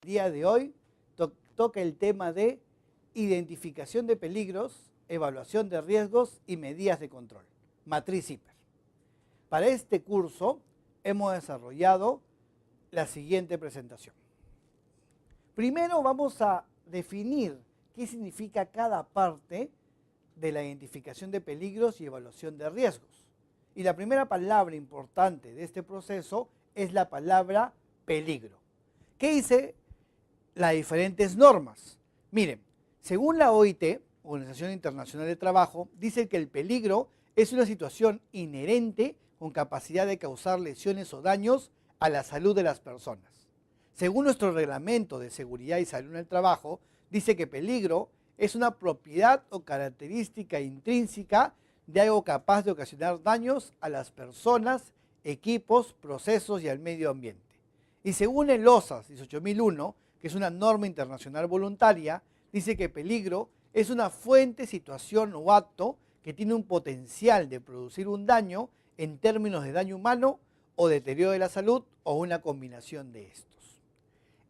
día de hoy toca el tema de identificación de peligros, evaluación de riesgos y medidas de control, matriz Zipper. Para este curso hemos desarrollado la siguiente presentación. Primero vamos a definir qué significa cada parte de la identificación de peligros y evaluación de riesgos. Y la primera palabra importante de este proceso es la palabra peligro. ¿Qué dice las diferentes normas? Miren, según la OIT, Organización Internacional de Trabajo, dice que el peligro es una situación inherente con capacidad de causar lesiones o daños a la salud de las personas. Según nuestro reglamento de seguridad y salud en el trabajo, dice que peligro es una propiedad o característica intrínseca de algo capaz de ocasionar daños a las personas, equipos, procesos y al medio ambiente. Y según el OSAS 18001, que es una norma internacional voluntaria, dice que peligro es una fuente, situación o acto que tiene un potencial de producir un daño en términos de daño humano o deterioro de la salud o una combinación de estos.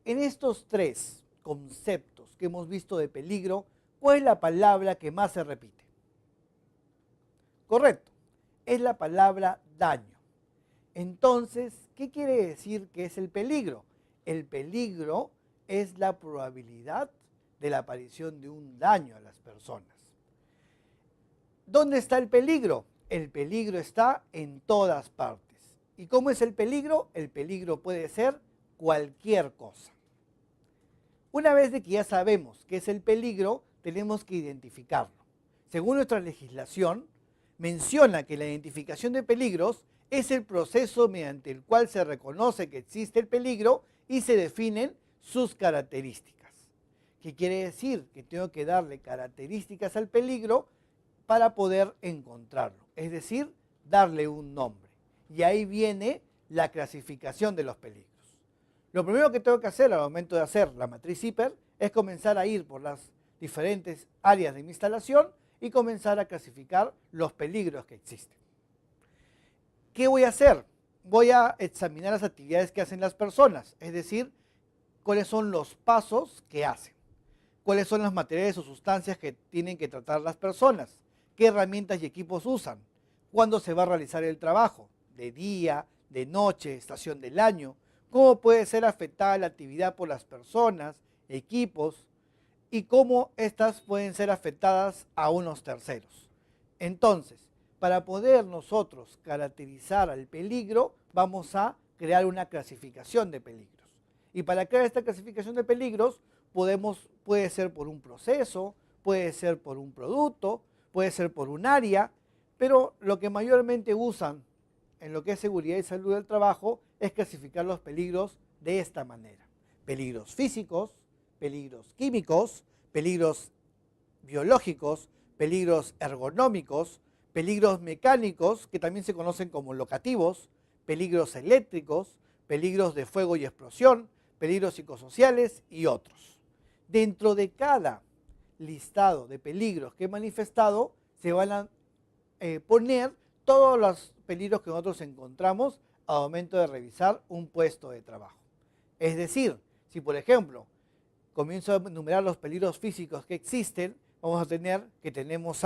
En estos tres conceptos que hemos visto de peligro, ¿cuál es la palabra que más se repite? Correcto, es la palabra daño. Entonces, ¿qué quiere decir que es el peligro? El peligro es la probabilidad de la aparición de un daño a las personas. ¿Dónde está el peligro? El peligro está en todas partes. ¿Y cómo es el peligro? El peligro puede ser cualquier cosa. Una vez de que ya sabemos qué es el peligro, tenemos que identificarlo. Según nuestra legislación, menciona que la identificación de peligros es el proceso mediante el cual se reconoce que existe el peligro y se definen sus características. ¿Qué quiere decir? Que tengo que darle características al peligro para poder encontrarlo, es decir, darle un nombre. Y ahí viene la clasificación de los peligros. Lo primero que tengo que hacer al momento de hacer la matriz Zipper es comenzar a ir por las diferentes áreas de mi instalación y comenzar a clasificar los peligros que existen. ¿Qué voy a hacer? Voy a examinar las actividades que hacen las personas, es decir, cuáles son los pasos que hacen, cuáles son las materiales o sustancias que tienen que tratar las personas, qué herramientas y equipos usan, cuándo se va a realizar el trabajo, de día, de noche, estación del año, cómo puede ser afectada la actividad por las personas, equipos y cómo estas pueden ser afectadas a unos terceros. Entonces, para poder nosotros caracterizar al peligro, vamos a crear una clasificación de peligros. Y para crear esta clasificación de peligros, puede ser por un proceso, puede ser por un producto, puede ser por un área, pero lo que mayormente usan en lo que es seguridad y salud del trabajo es clasificar los peligros de esta manera. Peligros físicos, peligros químicos, peligros biológicos, peligros ergonómicos, peligros mecánicos, que también se conocen como locativos, peligros eléctricos, peligros de fuego y explosión, peligros psicosociales y otros. Dentro de cada listado de peligros que he manifestado, se van a poner todos los peligros que nosotros encontramos al momento de revisar un puesto de trabajo. Es decir, si por ejemplo comienzo a enumerar los peligros físicos que existen, vamos a tener que tenemos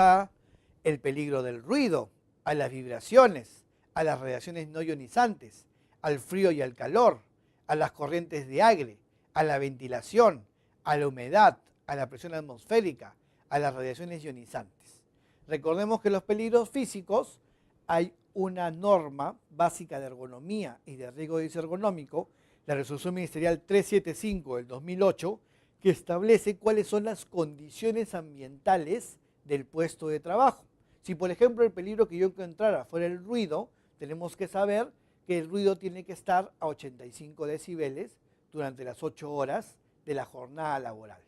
el peligro del ruido, a las vibraciones, a las radiaciones no ionizantes, al frío y al calor, a las corrientes de aire, a la ventilación, a la humedad, a la presión atmosférica, a las radiaciones ionizantes. Recordemos que los peligros físicos hay una norma básica de ergonomía y de riesgo ergonómico, la resolución ministerial 375 del 2008, que establece cuáles son las condiciones ambientales del puesto de trabajo. Si por ejemplo el peligro que yo encontrara fuera el ruido, tenemos que saber que el ruido tiene que estar a 85 decibeles durante las 8 horas de la jornada laboral.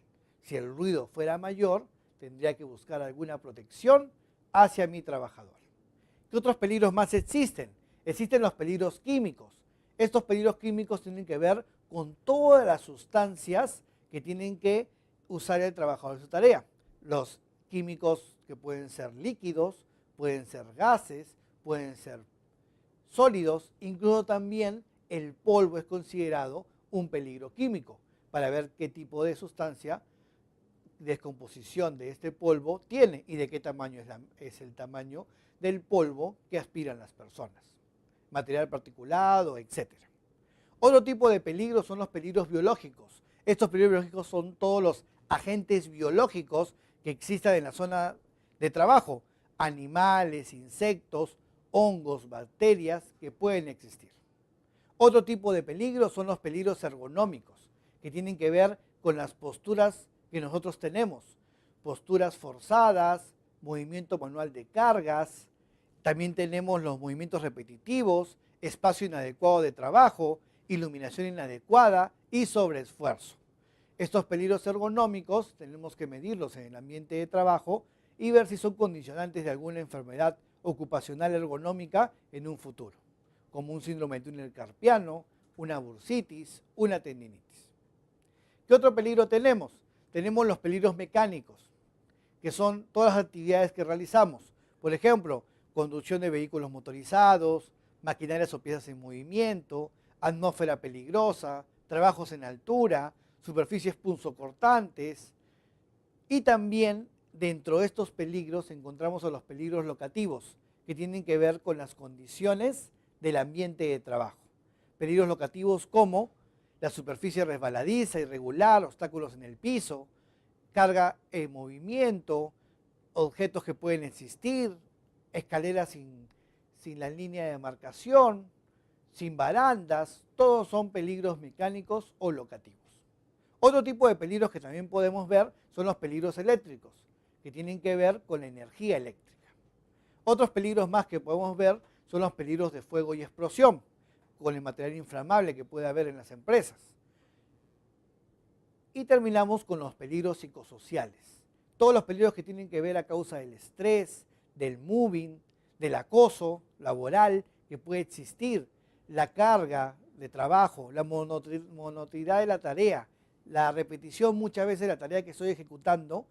Si el ruido fuera mayor, tendría que buscar alguna protección hacia mi trabajador. ¿Qué otros peligros más existen? Existen los peligros químicos. Estos peligros químicos tienen que ver con todas las sustancias que tienen que usar el trabajador en su tarea. Los químicos que pueden ser líquidos, pueden ser gases, pueden ser sólidos, incluso también el polvo es considerado un peligro químico. para ver qué tipo de sustancia, descomposición de este polvo tiene y de qué tamaño es el tamaño del polvo que aspiran las personas. Material particulado, etc. Otro tipo de peligros son los peligros biológicos. Estos peligros biológicos son todos los agentes biológicos que existan en la zona de trabajo. Animales, insectos, hongos, bacterias que pueden existir. Otro tipo de peligros son los peligros ergonómicos, que tienen que ver con las posturas que nosotros tenemos. Posturas forzadas, movimiento manual de cargas, también tenemos los movimientos repetitivos, espacio inadecuado de trabajo, iluminación inadecuada y sobreesfuerzo. Estos peligros ergonómicos tenemos que medirlos en el ambiente de trabajo y ver si son condicionantes de alguna enfermedad ocupacional ergonómica en un futuro, como un síndrome de túnel carpiano, una bursitis, una tendinitis. ¿Qué otro peligro tenemos? Tenemos los peligros mecánicos, que son todas las actividades que realizamos. Por ejemplo, conducción de vehículos motorizados, maquinarias o piezas en movimiento, atmósfera peligrosa, trabajos en altura, superficies punzocortantes. Y también dentro de estos peligros encontramos a los peligros locativos, que tienen que ver con las condiciones del ambiente de trabajo. Peligros locativos como la superficie resbaladiza, irregular, obstáculos en el piso, carga en movimiento, objetos que pueden existir, escaleras sin la línea de marcación, sin barandas, todos son peligros mecánicos o locativos. Otro tipo de peligros que también podemos ver son los peligros eléctricos, que tienen que ver con la energía eléctrica. Otros peligros más que podemos ver son los peligros de fuego y explosión, con el material inflamable que puede haber en las empresas. Y terminamos con los peligros psicosociales. Todos los peligros que tienen que ver a causa del estrés, del moving, del acoso laboral que puede existir, la carga de trabajo, la monotonidad de la tarea, la repetición muchas veces de la tarea que estoy ejecutando,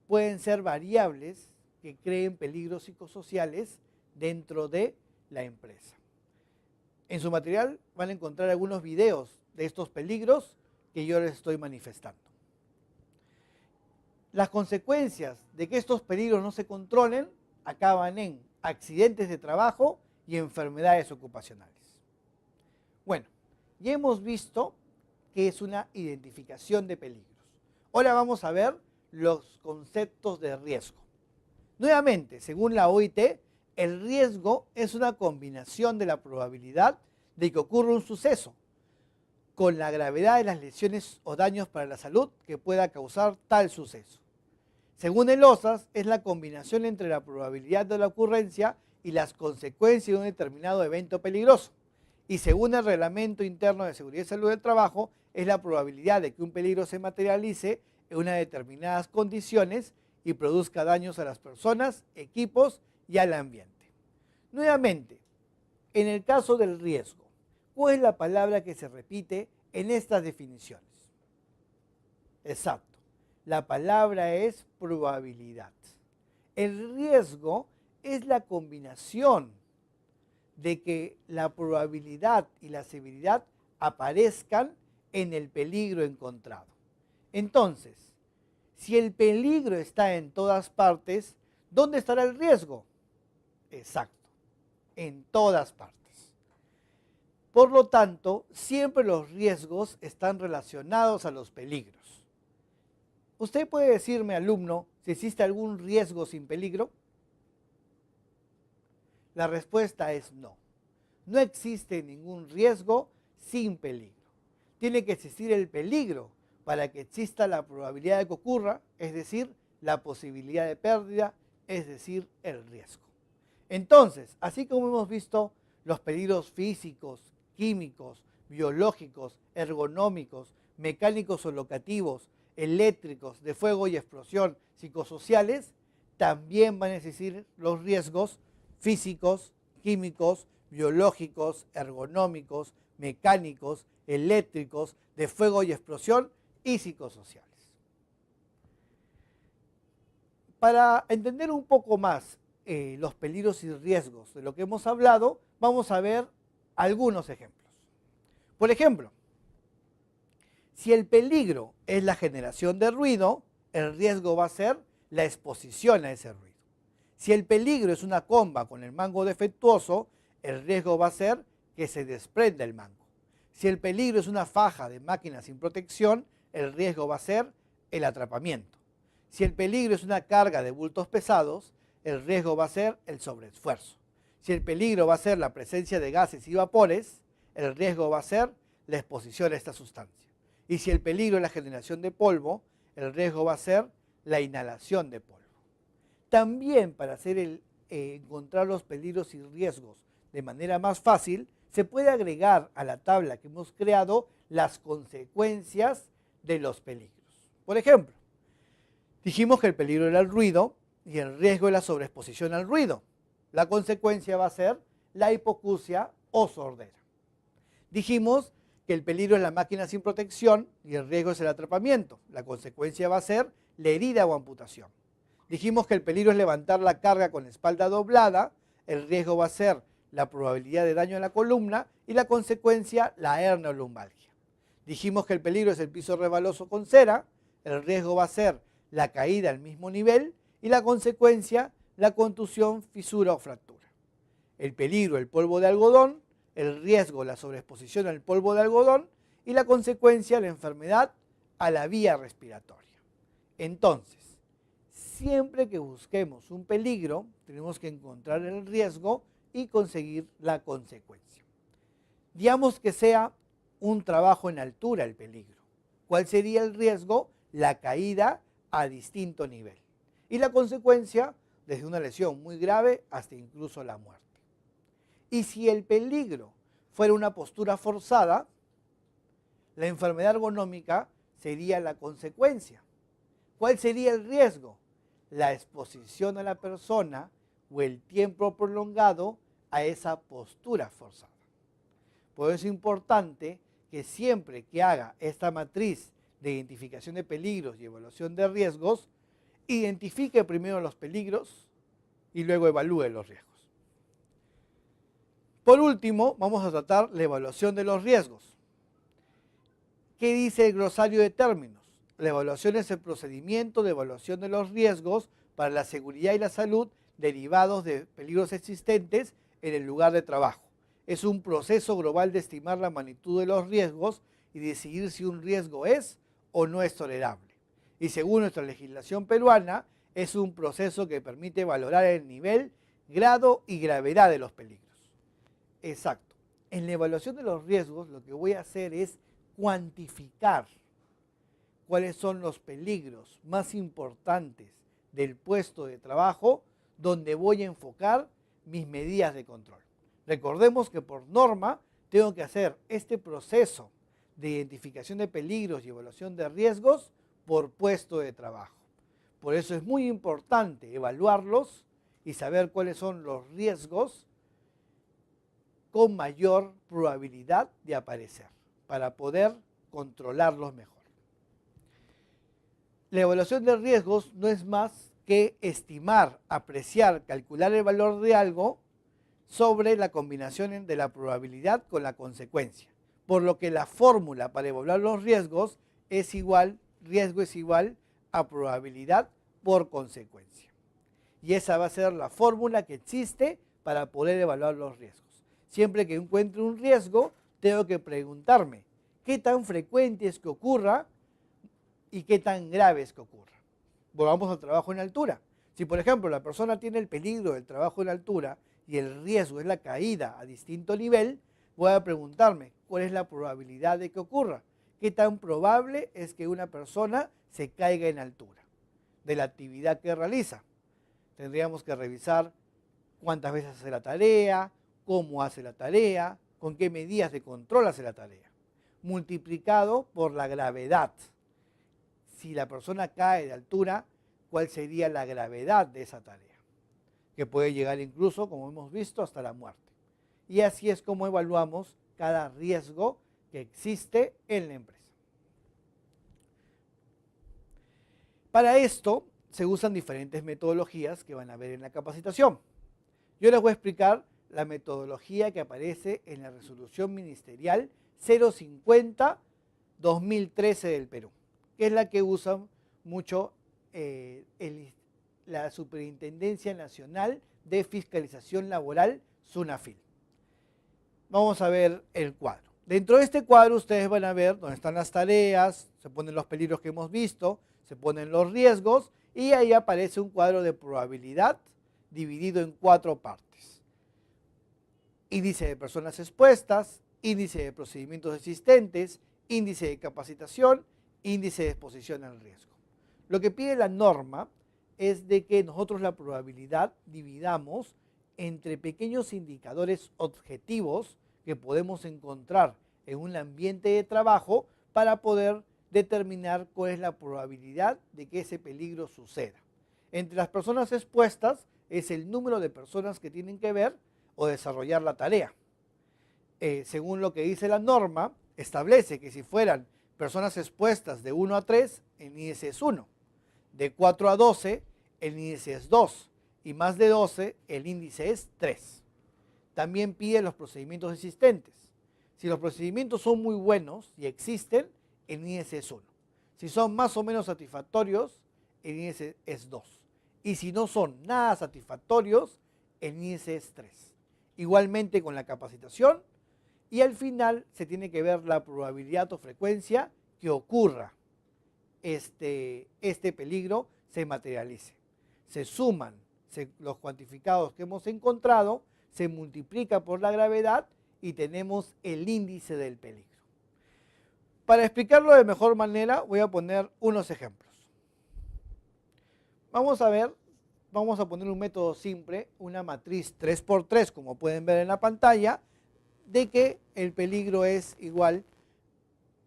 pueden ser variables que creen peligros psicosociales dentro de la empresa. En su material van a encontrar algunos videos de estos peligros que yo les estoy manifestando. Las consecuencias de que estos peligros no se controlen acaban en accidentes de trabajo y enfermedades ocupacionales. Bueno, ya hemos visto que es una identificación de peligros. Ahora vamos a ver los conceptos de riesgo. Nuevamente, según la OIT, el riesgo es una combinación de la probabilidad de que ocurra un suceso con la gravedad de las lesiones o daños para la salud que pueda causar tal suceso. Según el OSAS, es la combinación entre la probabilidad de la ocurrencia y las consecuencias de un determinado evento peligroso. Y según el Reglamento Interno de Seguridad y Salud del Trabajo, es la probabilidad de que un peligro se materialice en unas determinadas condiciones y produzca daños a las personas, equipos y al ambiente. Nuevamente, en el caso del riesgo, ¿cuál es la palabra que se repite en estas definiciones? Exacto, la palabra es probabilidad. El riesgo es la combinación de que la probabilidad y la severidad aparezcan en el peligro encontrado. Entonces, si el peligro está en todas partes, ¿dónde estará el riesgo? Exacto, en todas partes. Por lo tanto, siempre los riesgos están relacionados a los peligros. ¿Usted puede decirme, alumno, si existe algún riesgo sin peligro? La respuesta es no. No existe ningún riesgo sin peligro. Tiene que existir el peligro para que exista la probabilidad de que ocurra, es decir, la posibilidad de pérdida, es decir, el riesgo. Entonces, así como hemos visto los peligros físicos, químicos, biológicos, ergonómicos, mecánicos o locativos, eléctricos, de fuego y explosión, psicosociales, también van a existir los riesgos físicos, químicos, biológicos, ergonómicos, mecánicos, eléctricos, de fuego y explosión y psicosociales. Para entender un poco más los peligros y riesgos de lo que hemos hablado, vamos a ver algunos ejemplos. Por ejemplo, Si el peligro es la generación de ruido, el riesgo va a ser la exposición a ese ruido. Si el peligro es una comba con el mango defectuoso, el riesgo va a ser que se desprenda el mango. Si el peligro es una faja de máquina sin protección, el riesgo va a ser el atrapamiento. Si el peligro es una carga de bultos pesados, el riesgo va a ser el sobreesfuerzo. Si el peligro va a ser la presencia de gases y vapores, el riesgo va a ser la exposición a esta sustancia. Y si el peligro es la generación de polvo, el riesgo va a ser la inhalación de polvo. También para encontrar los peligros y riesgos de manera más fácil, se puede agregar a la tabla que hemos creado las consecuencias de los peligros. Por ejemplo, dijimos que el peligro era el ruido y el riesgo es la sobreexposición al ruido. La consecuencia va a ser la hipoacusia o sordera. Dijimos que el peligro es la máquina sin protección y el riesgo es el atrapamiento. La consecuencia va a ser la herida o amputación. Dijimos que el peligro es levantar la carga con la espalda doblada, el riesgo va a ser la probabilidad de daño en la columna y la consecuencia la hernia o lumbalgia. Dijimos que el peligro es el piso resbaloso con cera, el riesgo va a ser la caída al mismo nivel y la consecuencia la contusión, fisura o fractura. El peligro, el polvo de algodón, el riesgo, la sobreexposición al polvo de algodón y la consecuencia, la enfermedad a la vía respiratoria. Entonces, siempre que busquemos un peligro, tenemos que encontrar el riesgo y conseguir la consecuencia. Digamos que sea un trabajo en altura el peligro. ¿Cuál sería el riesgo? La caída a distinto nivel. Y la consecuencia, desde una lesión muy grave hasta incluso la muerte. Y si el peligro fuera una postura forzada, la enfermedad ergonómica sería la consecuencia. ¿Cuál sería el riesgo? La exposición a la persona o el tiempo prolongado a esa postura forzada. Por eso es importante que siempre que haga esta matriz de identificación de peligros y evaluación de riesgos, identifique primero los peligros y luego evalúe los riesgos. Por último, vamos a tratar la evaluación de los riesgos. ¿Qué dice el glosario de términos? La evaluación es el procedimiento de evaluación de los riesgos para la seguridad y la salud derivados de peligros existentes en el lugar de trabajo. Es un proceso global de estimar la magnitud de los riesgos y decidir si un riesgo es o no es tolerable. Y según nuestra legislación peruana, es un proceso que permite valorar el nivel, grado y gravedad de los peligros. Exacto. En la evaluación de los riesgos, lo que voy a hacer es cuantificar cuáles son los peligros más importantes del puesto de trabajo donde voy a enfocar mis medidas de control. Recordemos que por norma tengo que hacer este proceso de identificación de peligros y evaluación de riesgos por puesto de trabajo. Por eso es muy importante evaluarlos y saber cuáles son los riesgos con mayor probabilidad de aparecer para poder controlarlos mejor. La evaluación de riesgos no es más que estimar, apreciar, calcular el valor de algo sobre la combinación de la probabilidad con la consecuencia. Por lo que la fórmula para evaluar los riesgos es igual, riesgo es igual a probabilidad por consecuencia. Y esa va a ser la fórmula que existe para poder evaluar los riesgos. Siempre que encuentre un riesgo, tengo que preguntarme qué tan frecuente es que ocurra y qué tan grave es que ocurra. Volvamos al trabajo en altura. Si, por ejemplo, la persona tiene el peligro del trabajo en altura y el riesgo es la caída a distinto nivel, voy a preguntarme cuál es la probabilidad de que ocurra. ¿Qué tan probable es que una persona se caiga en altura de la actividad que realiza? Tendríamos que revisar cuántas veces hace la tarea, cómo hace la tarea, con qué medidas de control hace la tarea, multiplicado por la gravedad. Si la persona cae de altura, ¿cuál sería la gravedad de esa tarea? Que puede llegar incluso, como hemos visto, hasta la muerte. Y así es como evaluamos cada riesgo que existe en la empresa. Para esto se usan diferentes metodologías que van a ver en la capacitación. Yo les voy a explicar la metodología que aparece en la resolución ministerial 050-2014. 2013 del Perú, que es la que usa mucho la Superintendencia Nacional de Fiscalización Laboral, SUNAFIL. Vamos a ver el cuadro. Dentro de este cuadro ustedes van a ver dónde están las tareas, se ponen los peligros que hemos visto, se ponen los riesgos y ahí aparece un cuadro de probabilidad dividido en 4 partes. Índice de personas expuestas, índice de procedimientos existentes, índice de capacitación, índice de exposición al riesgo. Lo que pide la norma es de que nosotros la probabilidad dividamos entre pequeños indicadores objetivos que podemos encontrar en un ambiente de trabajo para poder determinar cuál es la probabilidad de que ese peligro suceda. Entre las personas expuestas es el número de personas que tienen que ver o desarrollar la tarea. Según lo que dice la norma, establece que si fueran personas expuestas de 1 a 3, el índice es 1. De 4 a 12, el índice es 2. Y más de 12, el índice es 3. También pide los procedimientos existentes. Si los procedimientos son muy buenos y existen, el índice es 1. Si son más o menos satisfactorios, el índice es 2. Y si no son nada satisfactorios, el índice es 3. Igualmente con la capacitación, y al final se tiene que ver la probabilidad o frecuencia que ocurra este peligro se materialice. Se suman los cuantificados que hemos encontrado, se multiplica por la gravedad y tenemos el índice del peligro. Para explicarlo de mejor manera voy a poner unos ejemplos. Vamos a poner un método simple, una matriz 3×3, como pueden ver en la pantalla, de que el peligro es igual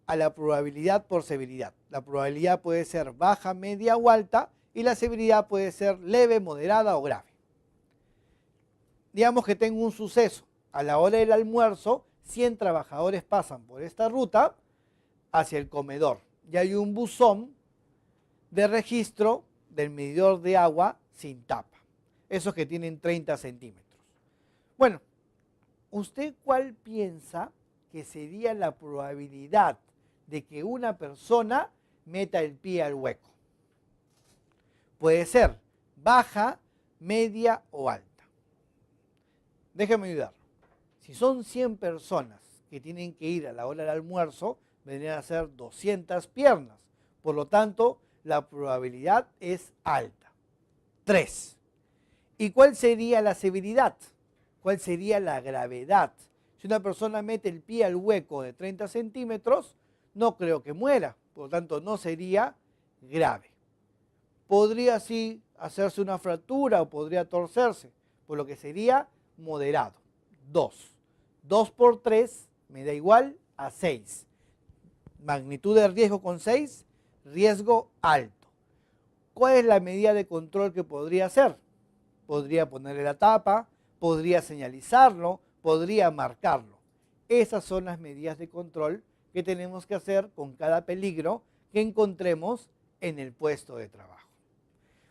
a la probabilidad por severidad. La probabilidad puede ser baja, media o alta y la severidad puede ser leve, moderada o grave. Digamos que tengo un suceso. A la hora del almuerzo, 100 trabajadores pasan por esta ruta hacia el comedor y hay un buzón de registro del medidor de agua sin tapa. Esos que tienen 30 centímetros. Bueno, ¿usted cuál piensa que sería la probabilidad de que una persona meta el pie al hueco? Puede ser baja, media o alta. Déjame ayudar. Si son 100 personas que tienen que ir a la hora del almuerzo, vendrían a ser 200 piernas. Por lo tanto, la probabilidad es alta. 3. ¿Y cuál sería la severidad? ¿Cuál sería la gravedad? Si una persona mete el pie al hueco de 30 centímetros, no creo que muera. Por lo tanto, no sería grave. Podría sí hacerse una fractura o podría torcerse, por lo que sería moderado. 2. 2 por 3 me da igual a 6. Magnitud de riesgo con 6, riesgo alto. ¿Cuál es la medida de control que podría hacer? Podría ponerle la tapa, podría señalizarlo, podría marcarlo. Esas son las medidas de control que tenemos que hacer con cada peligro que encontremos en el puesto de trabajo.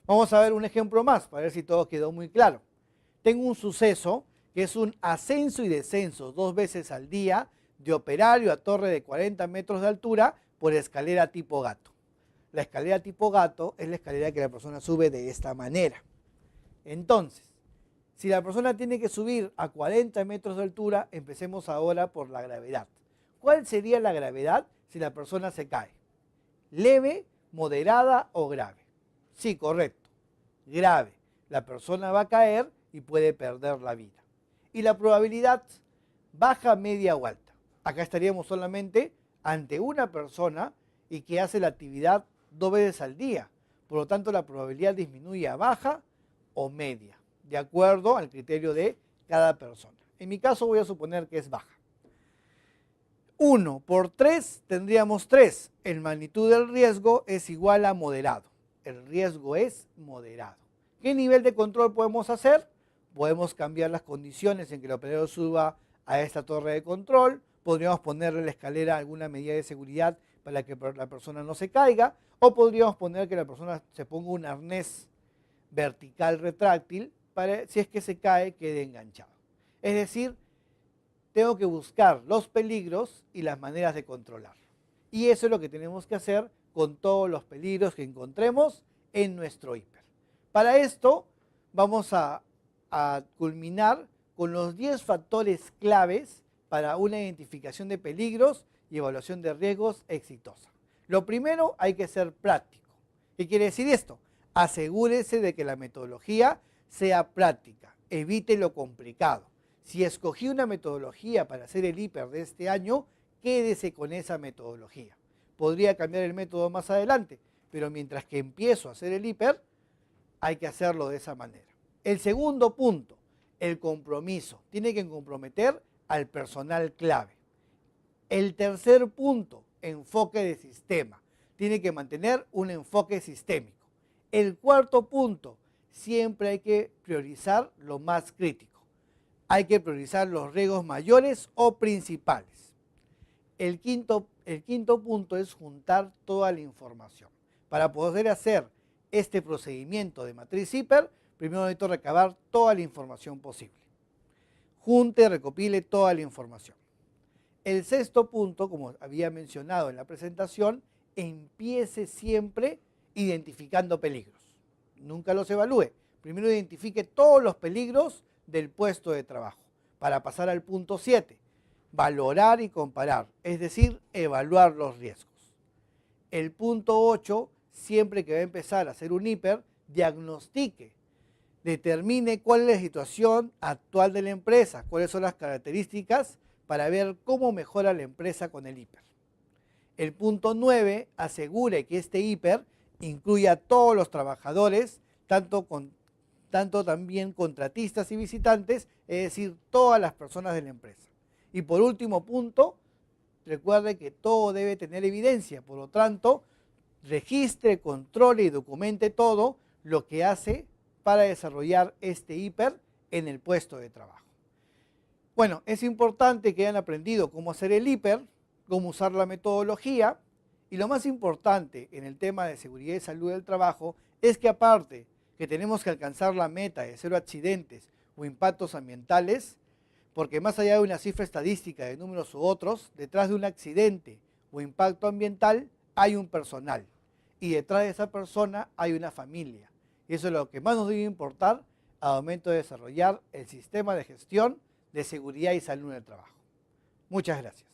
Vamos a ver un ejemplo más para ver si todo quedó muy claro. Tengo un suceso que es un ascenso y descenso 2 veces al día de operario a torre de 40 metros de altura por escalera tipo gato. La escalera tipo gato es la escalera que la persona sube de esta manera. Entonces, si la persona tiene que subir a 40 metros de altura, empecemos ahora por la gravedad. ¿Cuál sería la gravedad si la persona se cae? ¿Leve, moderada o grave? Sí, correcto. Grave. La persona va a caer y puede perder la vida. ¿Y la probabilidad? Baja, media o alta. Acá estaríamos solamente ante una persona y que hace la actividad 2 veces al día. Por lo tanto, la probabilidad disminuye a baja o media, de acuerdo al criterio de cada persona. En mi caso voy a suponer que es baja. 1 por 3 tendríamos 3. El magnitud del riesgo es igual a moderado. El riesgo es moderado. ¿Qué nivel de control podemos hacer? Podemos cambiar las condiciones en que el operador suba a esta torre de control. Podríamos ponerle en la escalera alguna medida de seguridad para que la persona no se caiga. O podríamos poner que la persona se ponga un arnés vertical retráctil para, si es que se cae, quede enganchado. Es decir, tengo que buscar los peligros y las maneras de controlar. Y eso es lo que tenemos que hacer con todos los peligros que encontremos en nuestro hiper. Para esto vamos a culminar con los 10 factores claves para una identificación de peligros y evaluación de riesgos exitosa. Lo primero, hay que ser práctico. ¿Qué quiere decir esto? Asegúrese de que la metodología sea práctica, evite lo complicado. Si escogí una metodología para hacer el hiper de este año, quédese con esa metodología. Podría cambiar el método más adelante, pero mientras que empiezo a hacer el hiper, hay que hacerlo de esa manera. El segundo punto, el compromiso. Tiene que comprometer al personal clave. El tercer punto, enfoque de sistema. Tiene que mantener un enfoque sistémico. El cuarto punto, siempre hay que priorizar lo más crítico. Hay que priorizar los riesgos mayores o principales. El quinto punto es juntar toda la información. Para poder hacer este procedimiento de matriz hiper, primero necesito recabar toda la información posible. Junte y recopile toda la información. El sexto punto, como había mencionado en la presentación, empiece siempre identificando peligros. Nunca los evalúe. Primero identifique todos los peligros del puesto de trabajo. Para pasar al punto 7, valorar y comparar, es decir, evaluar los riesgos. El punto 8, siempre que va a empezar a hacer un hiper, diagnostique, determine cuál es la situación actual de la empresa, cuáles son las características para ver cómo mejora la empresa con el hiper. El punto 9, asegure que este hiper incluya a todos los trabajadores, tanto también contratistas y visitantes, es decir, todas las personas de la empresa. Y por último punto, recuerde que todo debe tener evidencia, por lo tanto, registre, controle y documente todo lo que hace para desarrollar este hiper en el puesto de trabajo. Bueno, es importante que hayan aprendido cómo hacer el hiper, cómo usar la metodología, y lo más importante en el tema de seguridad y salud del trabajo es que aparte que tenemos que alcanzar la meta de 0 accidentes o impactos ambientales, porque más allá de una cifra estadística de números u otros, detrás de un accidente o impacto ambiental hay un personal y detrás de esa persona hay una familia. Y eso es lo que más nos debe importar al momento de desarrollar el sistema de gestión de seguridad y salud en el trabajo. Muchas gracias.